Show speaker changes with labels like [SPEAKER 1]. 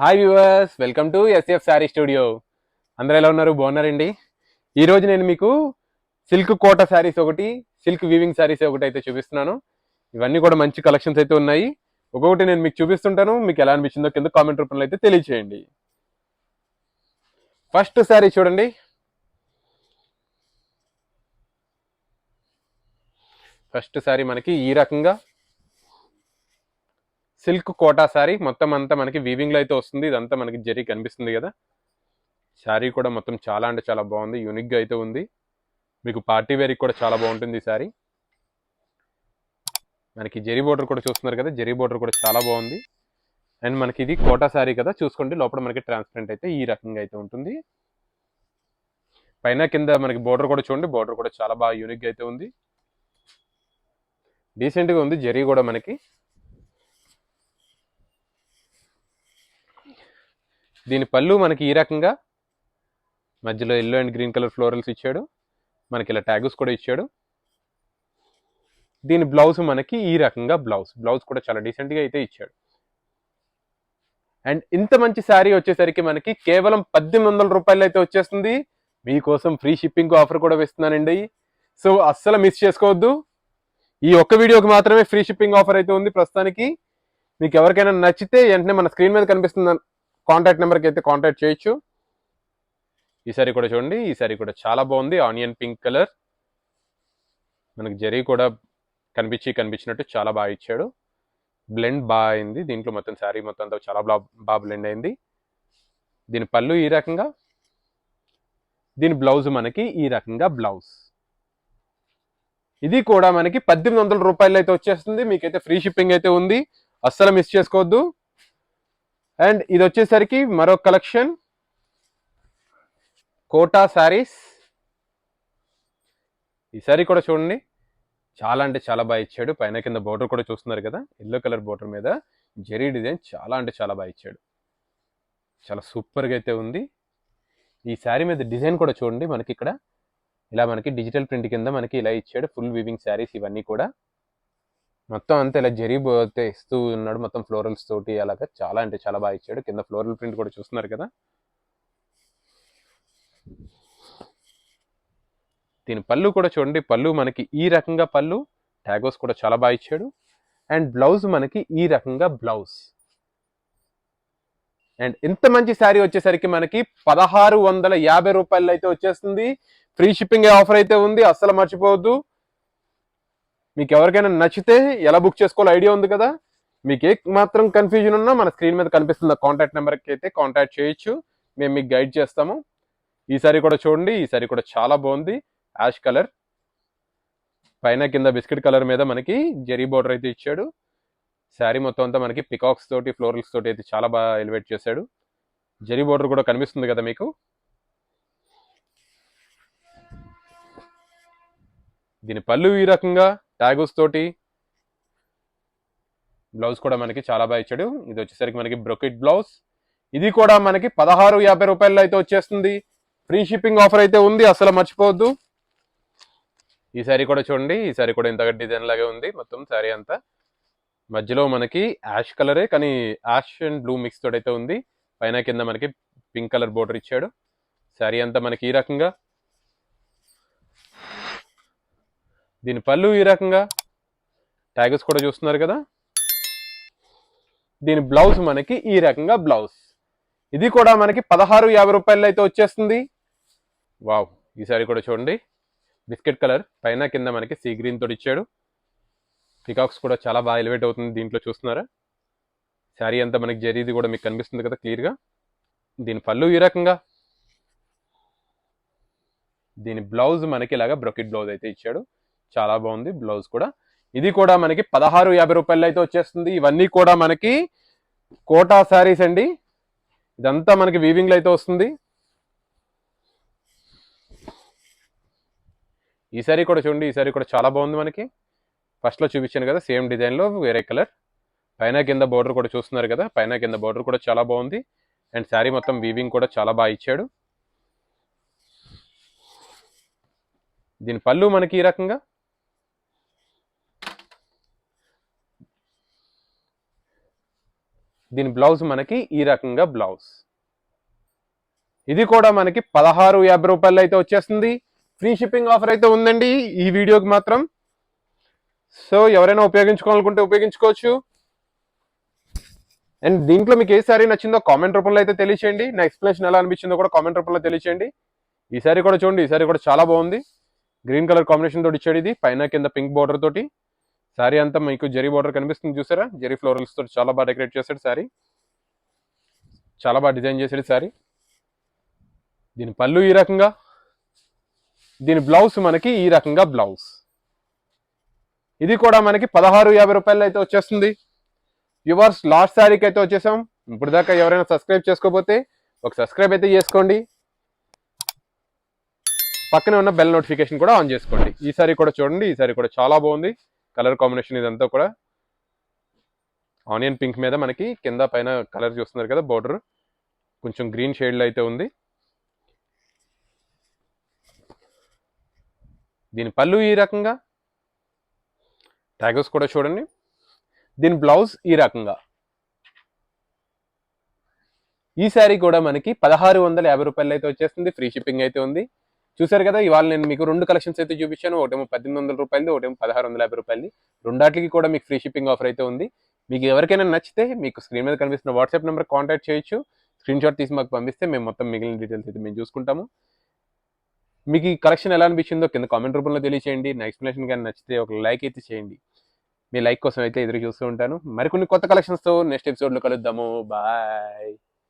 [SPEAKER 1] Hi viewers, welcome to SF sari studio. అందరూ ఎలా ఉన్నారు? బాగున్నారండి. ఈరోజు నేను మీకు సిల్క్ కోట శారీస్ ఒకటి, సిల్క్ వీవింగ్ శారీస్ ఒకటి అయితే చూపిస్తున్నాను. ఇవన్నీ కూడా మంచి కలెక్షన్స్ అయితే ఉన్నాయి. ఒక్కొక్కటి నేను మీకు చూపిస్తుంటాను. మీకు ఎలా అనిపించిందో కింద కామెంట్ రూపంలో అయితే తెలియచేయండి. ఫస్ట్ శారీ చూడండి. ఫస్ట్ శారీ మనకి ఈ రకంగా సిల్క్ కోటా శారీ మొత్తం అంతా మనకి వీవింగ్ లో అయితే వస్తుంది. ఇదంతా మనకి జరీ కనిపిస్తుంది కదా. శారీ కూడా మొత్తం చాలా అంటే చాలా బాగుంది, యూనిక్ గా అయితే ఉంది. మీకు పార్టీ వేర్ కూడా చాలా బాగుంటుంది ఈ శారీ. మనకి జరీ బోర్డర్ కూడా చూస్తున్నారు కదా, జరీ బోర్డర్ కూడా చాలా బాగుంది. అండ్ మనకి ఇది కోటా శారీ కదా, చూసుకోండి లోపల మనకి ట్రాన్స్పరెంట్ అయితే ఈ రకంగా అయితే ఉంటుంది. పైన కింద మనకి బోర్డర్ కూడా చూడండి, బోర్డర్ కూడా చాలా బాగా యూనిక్ గా అయితే ఉంది, డీసెంట్ గా ఉంది. జరీ కూడా మనకి దీని పళ్ళు మనకి ఈ రకంగా మధ్యలో yellow and green colour florals ఇచ్చాడు. మనకి ఇలా ట్యాగ్స్ కూడా ఇచ్చాడు. దీని బ్లౌజ్ మనకి ఈ రకంగా బ్లౌజ్ కూడా చాలా డీసెంట్ గా అయితే ఇచ్చాడు. అండ్ ఇంత మంచి శారీ వచ్చేసరికి మనకి కేవలం 1800 రూపాయలు అయితే వచ్చేస్తుంది. మీకోసం ఫ్రీ షిప్పింగ్ ఆఫర్ కూడా వేస్తున్నానండి. సో అస్సలు మిస్ చేసుకోవద్దు. ఈ ఒక్క వీడియోకి మాత్రమే ఫ్రీ షిప్పింగ్ ఆఫర్ అయితే ఉంది ప్రస్తుతానికి. మీకు ఎవరికైనా నచ్చితే వెంటనే మన స్క్రీన్ మీద కనిపిస్తున్న కాంటాక్ట్ నెంబర్కి అయితే కాంటాక్ట్ చేయొచ్చు. ఈ సారీ కూడా చూడండి, ఈ సారీ కూడా చాలా బాగుంది. ఆనియన్ పింక్ కలర్, మనకి జరీ కూడా కనిపించినట్టు చాలా బాగా ఇచ్చాడు. బ్లెండ్ బాగా అయింది దీంట్లో, మొత్తం శారీ మొత్తం అంతా చాలా బాగా బ్లెండ్ అయింది. దీని పళ్ళు ఈ రకంగా, దీని బ్లౌజ్ మనకి ఈ రకంగా బ్లౌజ్. ఇది కూడా మనకి 1800 రూపాయలు అయితే వచ్చేస్తుంది. మీకైతే ఫ్రీ షిప్పింగ్ అయితే ఉంది, అస్సలు మిస్ చేసుకోవద్దు. అండ్ ఇది వచ్చేసరికి మరో కలెక్షన్ కోటా శారీస్. ఈ శారీ కూడా చూడండి, చాలా అంటే చాలా బాగా ఇచ్చాడు. పైన కింద బోర్డర్ కూడా చూస్తున్నారు కదా, ఎల్లో కలర్ బోర్డర్ మీద జెరీ డిజైన్ చాలా అంటే చాలా బాగా ఇచ్చాడు. చాలా సూపర్గా అయితే ఉంది. ఈ శారీ మీద డిజైన్ కూడా చూడండి, మనకి ఇక్కడ ఇలా మనకి డిజిటల్ ప్రింట్ కింద మనకి ఇలా ఇచ్చాడు. ఫుల్ వీవింగ్ శారీస్ ఇవన్నీ కూడా మొత్తం అంతా ఇలా జరీ అయితే ఇస్తూ ఉన్నాడు, మొత్తం ఫ్లోరల్స్ తోటి అలాగా చాలా అంటే చాలా బాగా ఇచ్చాడు. కింద ఫ్లోరల్ ప్రింట్ కూడా చూస్తున్నారు కదా. దీని పళ్ళు కూడా చూడండి, పళ్ళు మనకి ఈ రకంగా పళ్ళు, ట్యాగోస్ కూడా చాలా బాగా ఇచ్చాడు. అండ్ బ్లౌజ్ మనకి ఈ రకంగా బ్లౌజ్. అండ్ ఇంత మంచి శారీ వచ్చేసరికి మనకి 1650 రూపాయలు అయితే వచ్చేస్తుంది. ఫ్రీ షిప్పింగ్ ఆఫర్ అయితే ఉంది, అస్సలు మర్చిపోవద్దు. మీకు ఎవరికైనా నచ్చితే ఎలా బుక్ చేసుకోవాలో ఐడియా ఉంది కదా. మీకు ఏ మాత్రం కన్ఫ్యూజన్ ఉన్నా మన స్క్రీన్ మీద కనిపిస్తున్న కాంటాక్ట్ నెంబర్కి అయితే కాంటాక్ట్ చేయొచ్చు, మేము మీకు గైడ్ చేస్తాము. ఈ సారీ కూడా చూడండి, ఈ సారీ కూడా చాలా బాగుంది. యాష్ కలర్, పైన కింద బిస్కెట్ కలర్ మీద మనకి జెరీ బోర్డర్ అయితే ఇచ్చాడు. శారీ మొత్తం అంతా మనకి పికాక్స్ తోటి ఫ్లోరల్స్ తోటి అయితే చాలా బాగా ఎలివేట్ చేశాడు. జెరీ బోర్డర్ కూడా కనిపిస్తుంది కదా మీకు. దీని పళ్ళు ఈ రకంగా ట్యాగోస్ తోటి, బ్లౌజ్ కూడా మనకి చాలా బాగా ఇచ్చాడు. ఇది వచ్చేసరికి మనకి బ్రొకెట్ బ్లౌజ్. ఇది కూడా మనకి 1650 రూపాయలు అయితే వచ్చేస్తుంది. ఫ్రీ షిప్పింగ్ ఆఫర్ అయితే ఉంది, అసలు మర్చిపోవద్దు. ఈ శారీ కూడా చూడండి, ఈ శారీ కూడా ఇంత డిజైన్ లాగే ఉంది. మొత్తం శారీ అంతా మధ్యలో మనకి యాష్ కలరే, కానీ యాష్ అండ్ బ్లూ మిక్స్ తోటి అయితే ఉంది. పైన కింద మనకి పింక్ కలర్ బోర్డర్ ఇచ్చాడు. శారీ అంతా మనకి ఈ రకంగా, దీని పళ్ళు ఈ రకంగా, ట్యాగస్ కూడా చూస్తున్నారు కదా. దీని బ్లౌజ్ మనకి ఈ రకంగా బ్లౌజ్. ఇది కూడా మనకి 1650 రూపాయలు అయితే వచ్చేస్తుంది. వావ్, ఈ శారీ కూడా చూడండి, బిస్కెట్ కలర్, పైన కింద మనకి సీ గ్రీన్ తోటి ఇచ్చాడు. పికాక్స్ కూడా చాలా బాగా ఎలివేట్ అవుతుంది దీంట్లో, చూస్తున్నారా. శారీ అంతా మనకి జరీది కూడా మీకు కనిపిస్తుంది కదా క్లియర్గా. దీని పళ్ళు ఈ రకంగా, దీని బ్లౌజ్ మనకి ఇలాగా బ్రొకెట్ బ్లౌజ్ అయితే ఇచ్చాడు. చాలా బాగుంది బ్లౌజ్ కూడా. ఇది కూడా మనకి 1650 రూపాయలు అయితే వచ్చేస్తుంది. ఇవన్నీ కూడా మనకి కోటా శారీస్ అండి. ఇదంతా మనకి వీవింగ్ లో అయితే వస్తుంది. ఈ సారీ కూడా చూడండి, ఈ సారీ కూడా చాలా బాగుంది. మనకి ఫస్ట్ లో చూపించాను కదా సేమ్ డిజైన్ లో వేరే కలర్. పైన కింద బోర్డర్ కూడా చూస్తున్నారు కదా, పైన కింద బోర్డర్ కూడా చాలా బాగుంది. అండ్ శారీ మొత్తం వీవింగ్ కూడా చాలా బాగా ఇచ్చాడు. దీని పళ్ళు మనకి ఈ రకంగా, దీని బ్లౌజ్ మనకి ఈ రకంగా బ్లౌజ్. ఇది కూడా మనకి 1650 అయితే వచ్చేస్తుంది. ఫ్రీ షిప్పింగ్ ఆఫర్ అయితే ఉందండి ఈ వీడియోకి మాత్రం. సో ఎవరైనా ఉపయోగించుకోవాలనుకుంటే ఉపయోగించుకోవచ్చు. అండ్ దీంట్లో మీకు ఏ సారీ నచ్చిందో కామెంట్ రూపంలో అయితే తెలియచేయండి. నా ఎక్స్ప్లెనేషన్ ఎలా అనిపించిందో కూడా కామెంట్ రూపంలో తెలియచేయండి. ఈ సారీ కూడా చూడండి, ఈ సారీ కూడా చాలా బాగుంది. గ్రీన్ కలర్ కాంబినేషన్ తోటి ఇచ్చాడు. ఇది పైన కింద పింక్ బార్డర్ తోటి సారీ అంతా మీకు జరీ బార్డర్ కనిపిస్తుంది చూసారా. జరీ ఫ్లోరల్స్ తోటి చాలా బాగా డెకరేట్ చేశాడు సారీ. చాలా బాగా డిజైన్ చేశాడు సారీ. దీని పళ్ళు ఈ రకంగా, దీని బ్లౌజ్ మనకి ఈ రకంగా బ్లౌజ్. ఇది కూడా మనకి 1650 అయితే వచ్చేస్తుంది. వ్యూవర్స్ లాస్ట్ సారీకి అయితే వచ్చేసాం. ఇప్పుడు దాకా ఎవరైనా సబ్స్క్రైబ్ చేసుకోకపోతే ఒక సబ్స్క్రైబ్ అయితే చేసుకోండి. పక్కనే ఉన్న బెల్ నోటిఫికేషన్ కూడా ఆన్ చేసుకోండి. ఈ సారీ కూడా చూడండి, ఈ సారీ కూడా చాలా బాగుంది. కలర్ కాంబినేషన్ ఇదంతా కూడా ఆనియన్ పింక్ మీద మనకి కింద పైన కలర్ చూస్తున్నారు కదా, బోర్డర్ కొంచెం గ్రీన్ షేడ్లో అయితే ఉంది. దీని పళ్ళు ఈ రకంగా, ట్యాగోస్ కూడా చూడండి. దీని బ్లౌజ్ ఈ రకంగా. ఈ శారీ కూడా మనకి 1650 అయితే వచ్చేస్తుంది. ఫ్రీ షిప్పింగ్ అయితే ఉంది. చూసారు కదా, ఇవాళ నేను మీకు 2 కలెక్షన్స్ అయితే చూపించాను. ఒకటేమో 1800 రూపాయలది, ఒకటేమో 1650 రూపాయలది. రెండాటికి కూడా మీకు ఫ్రీ షిప్పింగ్ ఆఫర్ అయితే ఉంది. మీకు ఎవరికైనా నచ్చితే మీకు స్క్రీన్ మీద కనిపిస్తున్న వాట్సాప్ నెంబర్ కాంటాక్ట్ చేయొచ్చు. స్క్రీన్ షాట్ తీసి మాకు పంపిస్తే మేము మొత్తం మిగిలిన డీటెయిల్స్ అయితే మేము చూసుకుంటాము. మీకు ఈ కలెక్షన్ ఎలా అనిపించిందో కింద కామెంట్ రూపంలో తెలియచేయండి. నా ఎక్స్ప్లెనేషన్ కానీ నచ్చితే ఒక లైక్ అయితే చేయండి. మీ లైక్ కోసం అయితే ఎదురు చూస్తూ ఉంటాను. మరికొన్ని కొత్త కలెక్షన్స్తో నెక్స్ట్ ఎపిసోడ్లో కలుద్దాము. బాయ్.